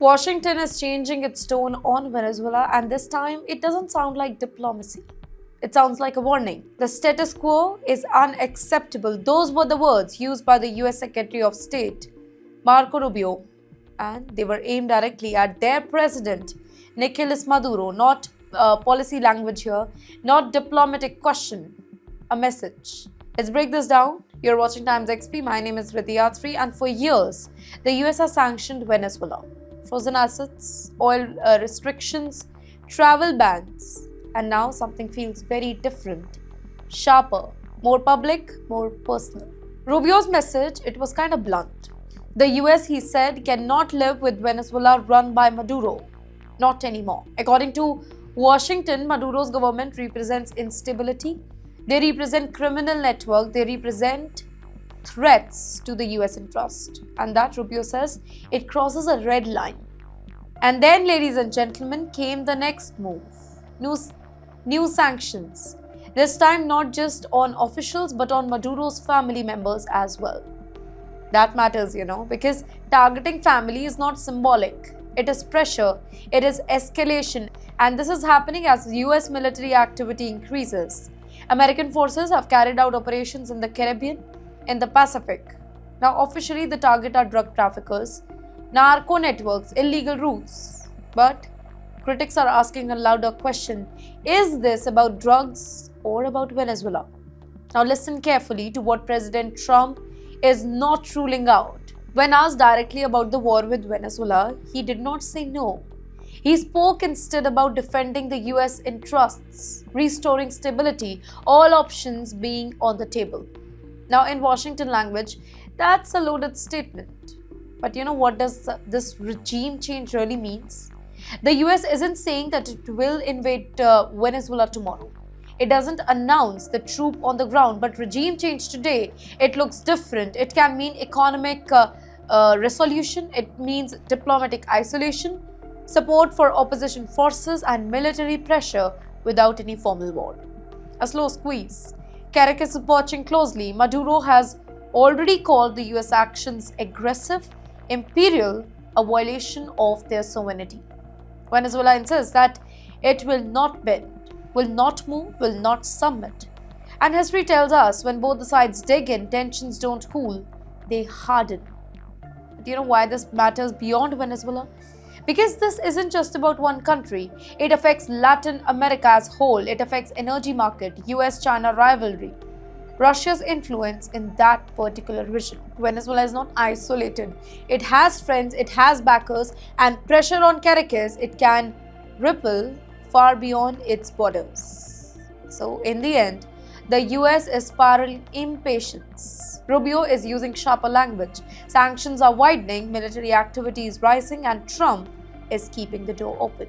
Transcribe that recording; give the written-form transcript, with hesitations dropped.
Washington is changing its tone on Venezuela, and this time it doesn't sound like diplomacy. It sounds like a warning. The status quo is unacceptable. Those were the words used by the US Secretary of State, Marco Rubio, and they were aimed directly at their president, Nicolás Maduro. Not policy language here, not diplomatic question, a message. Let's break this down. You're watching TimesXP. My name is Riddhi, and for years, the US has sanctioned Venezuela. Frozen assets, oil restrictions, travel bans, and now something feels very different, sharper, more public, more personal. Rubio's message, it was kind of blunt. The US, he said, cannot live with Venezuela run by Maduro. Not anymore. According to Washington, Maduro's government represents instability. They represent criminal network. They represent threats to the US interest. And that, Rubio says, it crosses a red line. And then, ladies and gentlemen, came the next move. New sanctions. This time not just on officials but on Maduro's family members as well. That matters, because targeting family is not symbolic. It is pressure, it is escalation, and this is happening as US military activity increases. American forces have carried out operations in the Caribbean, in the Pacific. Now, officially, the target are drug traffickers, narco networks, illegal routes. But critics are asking a louder question: is this about drugs or about Venezuela? Now, listen carefully to what President Trump is not ruling out. When asked directly about the war with Venezuela, he did not say no. He spoke instead about defending the US interests, restoring stability, all options being on the table. Now, in Washington language, that's a loaded statement. But what does this regime change really means? The US isn't saying that it will invade Venezuela tomorrow. It doesn't announce the troop on the ground, but regime change today, it looks different. It can mean economic resolution, it means diplomatic isolation, support for opposition forces, and military pressure without any formal war. A slow squeeze. Caracas is watching closely. Maduro has already called the US actions aggressive, imperial, a violation of their sovereignty. Venezuela insists that it will not bend, will not move, will not submit. And history tells us when both the sides dig in, tensions don't cool, they harden. But why this matters beyond Venezuela? Because this isn't just about one country. It affects Latin America as whole. It affects energy market, US-China rivalry, Russia's influence in that particular region. Venezuela is not isolated. It has friends, it has backers, and pressure on Caracas, it can ripple far beyond its borders. So in the end, the US is spiraling impatience. Rubio is using sharper language. Sanctions are widening, military activity is rising, and Trump is keeping the door open.